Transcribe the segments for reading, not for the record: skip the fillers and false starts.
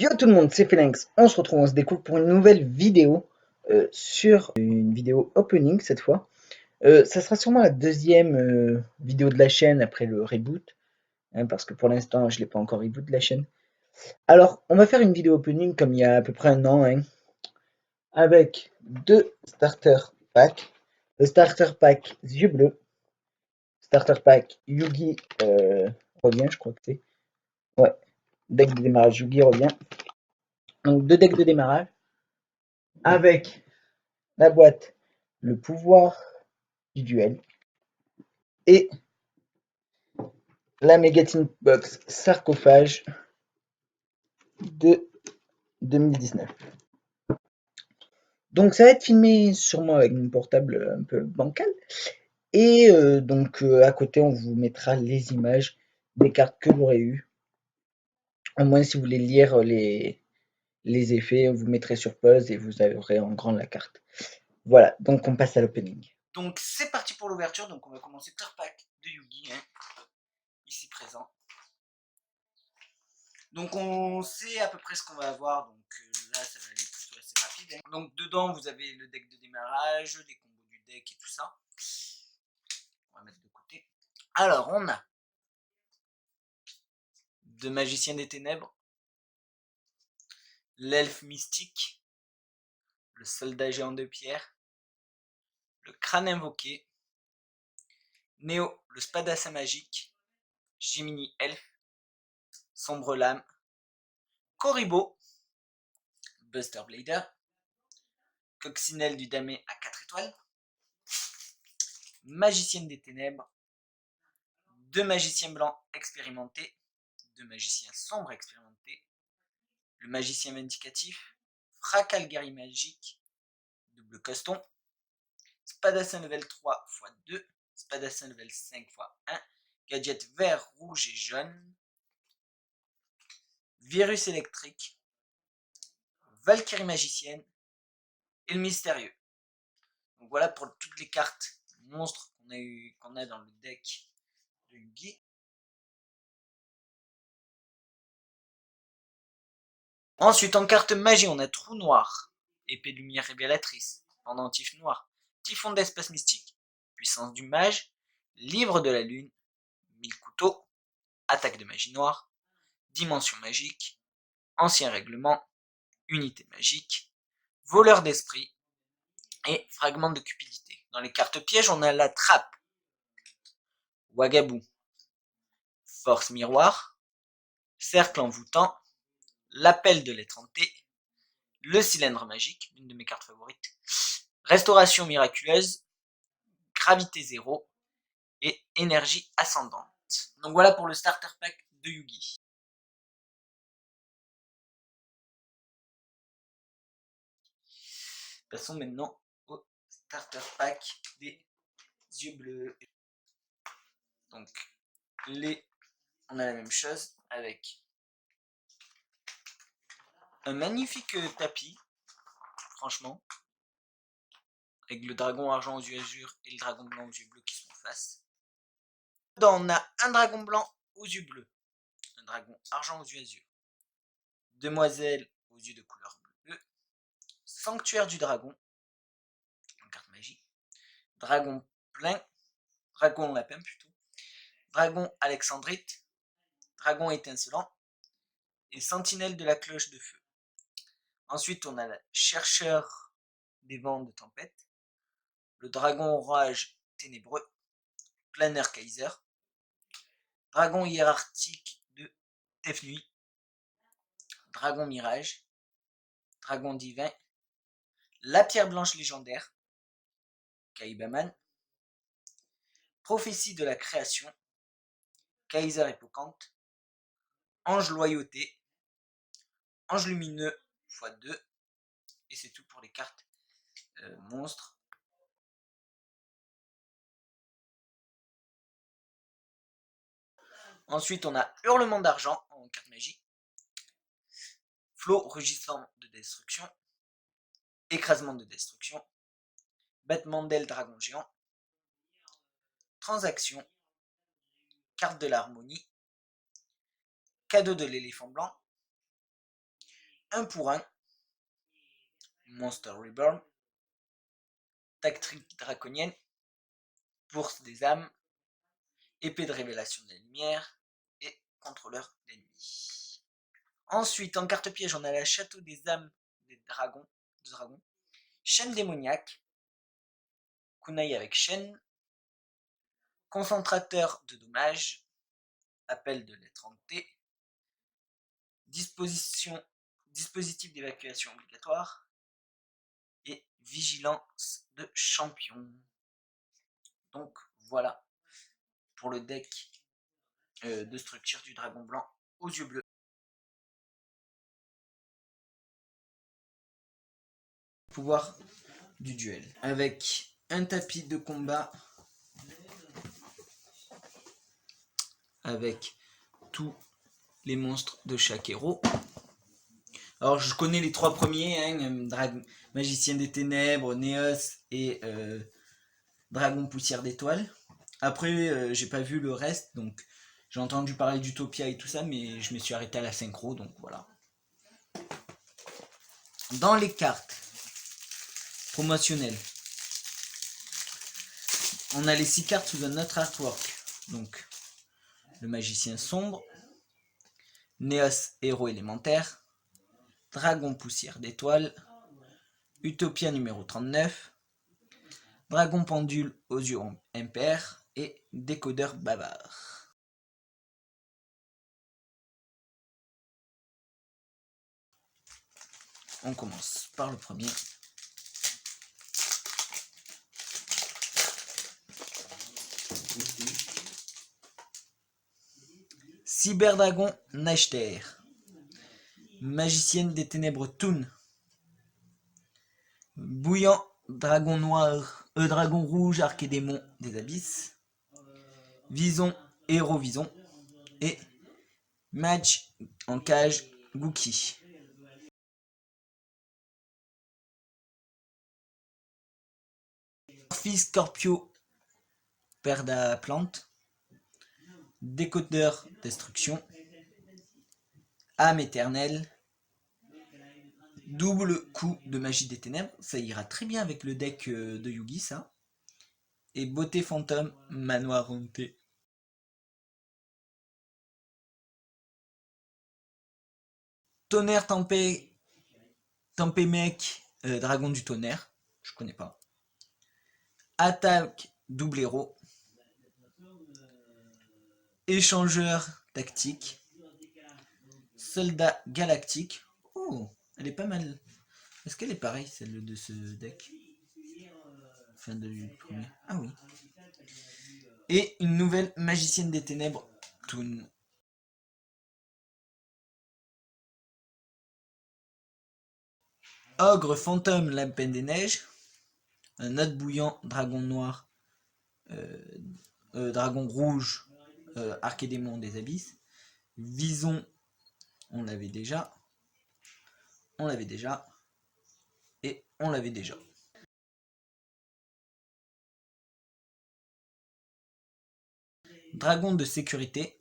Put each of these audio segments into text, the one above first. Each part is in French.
Yo tout le monde, c'est Phalanx. On se retrouve, on se découvre pour une nouvelle vidéo sur une vidéo opening cette fois. Ça sera sûrement la deuxième vidéo de la chaîne après le reboot, hein, parce que pour l'instant je l'ai pas encore reboot de la chaîne. Alors, on va faire une vidéo opening comme il y a à peu près un an, hein, avec deux starter packs. Le starter pack Yeux Bleus, starter pack Yugi revient, je crois que c'est. Ouais, deck de démarrage Yugi revient. Donc deux decks de démarrage avec la boîte, le pouvoir du duel et la Megatin Box sarcophage de 2019. Donc ça va être filmé sûrement avec mon portable un peu bancal. Et à côté, on vous mettra les images des cartes que j'aurais eues. Au moins, si vous voulez lire les effets, vous mettrez sur pause et vous aurez en grand la carte. Voilà, donc on passe à l'opening. Donc c'est parti pour l'ouverture. Donc on va commencer par pack de Yugi, hein, ici présent. Donc on sait à peu près ce qu'on va avoir, donc là ça va aller plutôt assez rapide, hein. Donc dedans vous avez le deck de démarrage, les combos du deck et tout ça. On va mettre de côté. Alors on a deux magiciens des ténèbres, l'elfe mystique, le soldat géant de pierre, le crâne invoqué, Néo le spadassin magique, Jiminy elfe, sombre lame, Koribo, Buster Blader, Coccinelle du Damé à 4 étoiles, magicienne des ténèbres, deux magiciens blancs expérimentés, deux magiciens sombres expérimentés, le magicien vindicatif, Fracal guerrier magique, double coston, spadassin level 3 x 2, spadassin level 5 x 1, gadget vert, rouge et jaune, virus électrique, Valkyrie magicienne et le mystérieux. Donc voilà pour toutes les cartes monstres qu'on a dans le deck de Yugi. Ensuite, en carte magie, on a Trou Noir, Épée de lumière révélatrice, Pendentif noir, Typhon d'espace mystique, Puissance du mage, Livre de la lune, 1000 couteaux, Attaque de magie noire, Dimension magique, Ancien règlement, Unité magique, Voleur d'esprit et Fragment de cupidité. Dans les cartes pièges, on a la Trappe, Wagabou, Force miroir, Cercle envoûtant, L'appel de l'être hanté, le cylindre magique, une de mes cartes favorites, Restauration miraculeuse, Gravité zéro et Énergie ascendante. Donc voilà pour le starter pack de Yugi. Passons maintenant au starter pack des yeux bleus. Donc on a la même chose avec un magnifique tapis, franchement, avec le dragon argent aux yeux azur et le dragon blanc aux yeux bleus qui sont en face. Dedans, on a un dragon blanc aux yeux bleus, un dragon argent aux yeux azur, demoiselle aux yeux de couleur bleue, sanctuaire du dragon, en carte magie, dragon plein, dragon lapin plutôt, dragon alexandrite, dragon étincelant et sentinelle de la cloche de feu. Ensuite, on a le chercheur des vents de tempête, le dragon orage ténébreux, planeur Kaiser, dragon hiérarchique de Tefnui, dragon mirage, dragon divin, la pierre blanche légendaire, Kaibaman, prophétie de la création, Kaiser hippocampe, ange loyauté, ange lumineux x2, et c'est tout pour les cartes monstres. Ensuite, on a hurlement d'argent en carte magie, flot rugissant de destruction, écrasement de destruction, battement d'aile dragon géant, transaction, carte de l'harmonie, cadeau de l'éléphant blanc, 1 pour 1, Monster Reborn, tactique draconienne, bourse des âmes, épée de révélation de la lumière et contrôleur d'ennemis. Ensuite, en carte piège, on a la château des âmes des dragons, chaîne démoniaque, kunai avec chaîne, concentrateur de dommages, appel de lettre en T, dispositif d'évacuation obligatoire et vigilance de champion. Donc voilà pour le deck de structure du dragon blanc aux yeux bleus. Pouvoir du duel avec un tapis de combat avec tous les monstres de chaque héros. Alors je connais les 3 premiers, hein, Magicien des Ténèbres, Néos et Dragon Poussière d'Étoile. Après j'ai pas vu le reste, donc j'ai entendu parler d'Utopia et tout ça, mais je me suis arrêté à la synchro, donc voilà. Dans les cartes promotionnelles, on a les 6 cartes sous un autre artwork. Donc le Magicien Sombre, Néos Héros élémentaire, Dragon Poussière d'Étoile, Utopia numéro 39, Dragon Pendule aux yeux impairs et Décodeur bavard. On commence par le premier. Cyberdragon Nashter, Magicienne des Ténèbres Toon, Bouillant Dragon Noir, Dragon Rouge Archédémon des Abysses, Vison Héros Vison et Match en cage Gookie. Fils Scorpio Perda Plante, Décodeur Destruction, Âme éternelle, double coup de magie des ténèbres, ça ira très bien avec le deck de Yugi ça, et Beauté fantôme manoir hanté. Tonnerre tempé mec, dragon du tonnerre, je connais pas. Attaque double héros, échangeur tactique, soldat galactique. Oh, elle est pas mal. Est-ce qu'elle est pareille celle de ce deck? Enfin du premier. Ah oui. Et une nouvelle magicienne des ténèbres, Toon. Ogre fantôme lapin des neiges, un autre bouillant dragon noir, dragon rouge, archédémon des abysses, vison, on l'avait déjà, et on l'avait déjà. Dragon de sécurité,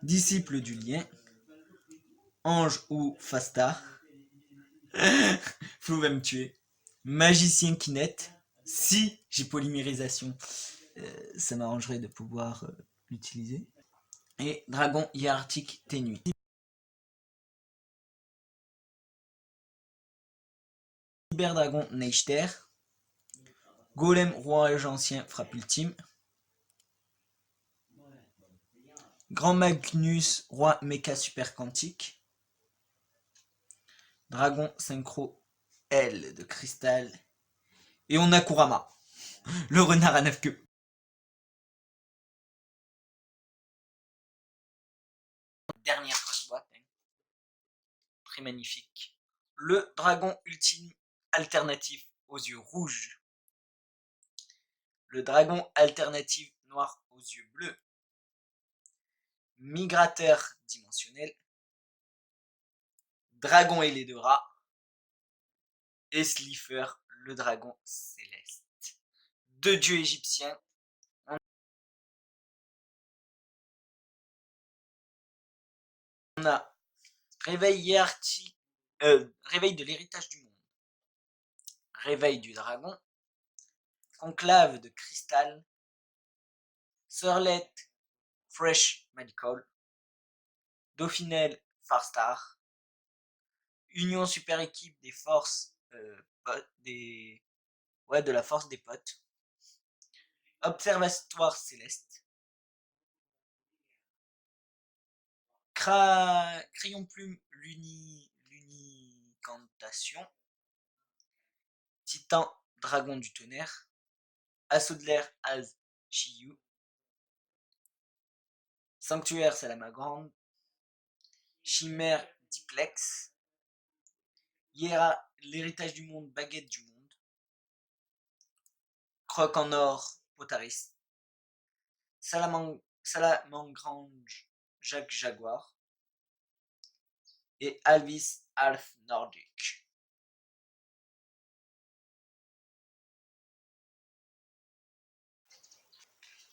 disciple du lien, ange ou fasta, Flo va me tuer, magicien kinette, si j'ai polymérisation, ça m'arrangerait de pouvoir l'utiliser, et dragon hiérarchique ténuis. Cyberdragon Neichter, Golem roi ancien frappe ultime, Grand Magnus roi méca super quantique, Dragon synchro L de cristal, et on a Kurama, le renard à 9 queues. Dernière grosse boîte, hein. Très magnifique. Le dragon ultime alternatif aux yeux rouges. Le dragon alternatif noir aux yeux bleus. Migrateur dimensionnel. Dragon ailé de rat. Et Slifer, le dragon céleste. 2 dieux égyptiens. On a réveil hiérarchique Réveil de l'héritage du monde. Réveil du dragon. Conclave de cristal. Sœurlette Fresh Medical. Dauphinelle Farstar. Union super équipe des forces de la force des potes. Observatoire céleste. Crayon plume l'unicantation. Titan dragon du tonnerre. Assaut de l'air Az Shiyu. Sanctuaire Salamagrande. Chimère Diplex. Hiera l'héritage du monde baguette du monde. Croc en or Potaris. Salamangrange Jacques Jaguar. Et Alvis Alf Nordic.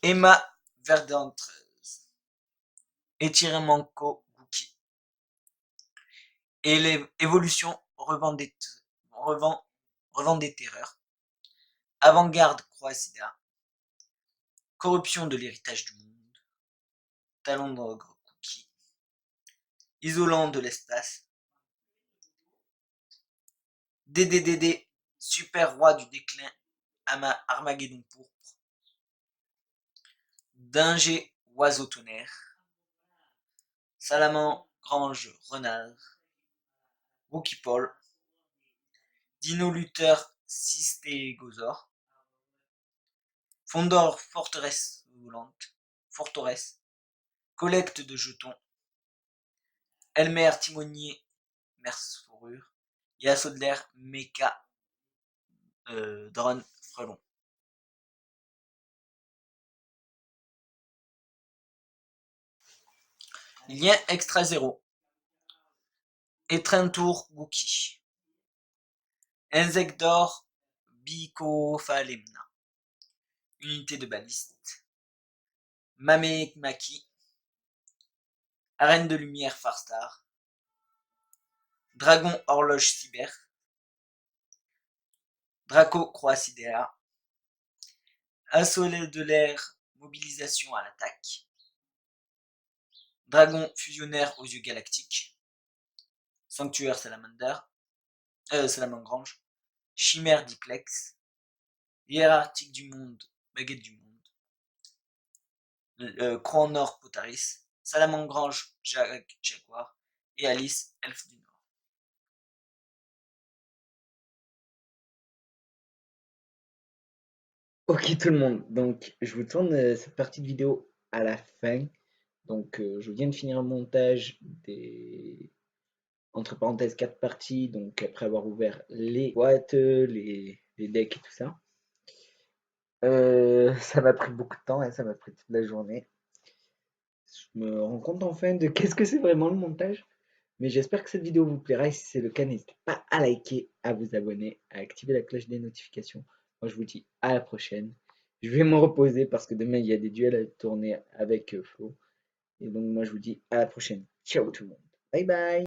Emma Verdantreuse. Étirement Gookie. Et l'évolution revend des terreurs. Avant-garde Croacida. Corruption de l'héritage du monde. Talon d'ogre Cookie. Isolant de l'espace. DDDD Super roi du déclin Armageddon pourpre. Dinger oiseau tonnerre. Salamangrange renard. Wookie Paul. Dino lutteur Cystégosaure. Fondor forteresse volante. Forteresse. Collecte de jetons. Elmer timonier Merce fourrure. Et assaut de l'air Mecha drone frelon. Lien extra 0. Étreinte-tour Wookie. Insector Bicophalemna. Unité de baliste. Mamemaki. Arène de lumière Farstar. Dragon horloge cyber. Draco Croacidea. Assaut de l'air mobilisation à l'attaque. Dragon fusionnaire aux yeux galactiques. Sanctuaire Salamangrange. Chimère Diplex. Hiérarchique du monde, baguette du monde. Croix en or Potaris. Salamangrange Jaguar. Et Alice, elfe du Nord. Ok tout le monde, donc je vous tourne cette partie de vidéo à la fin. Donc je viens de finir le montage des entre parenthèses 4 parties, donc après avoir ouvert les boîtes, les decks et tout ça. Ça m'a pris beaucoup de temps, hein, ça m'a pris toute la journée. Je me rends compte enfin de qu'est-ce que c'est vraiment le montage. Mais j'espère que cette vidéo vous plaira et si c'est le cas, n'hésitez pas à liker, à vous abonner, à activer la cloche des notifications. Moi je vous dis à la prochaine. Je vais me reposer parce que demain il y a des duels à tourner avec Flo. Et donc moi je vous dis à la prochaine. Ciao tout le monde. Bye bye.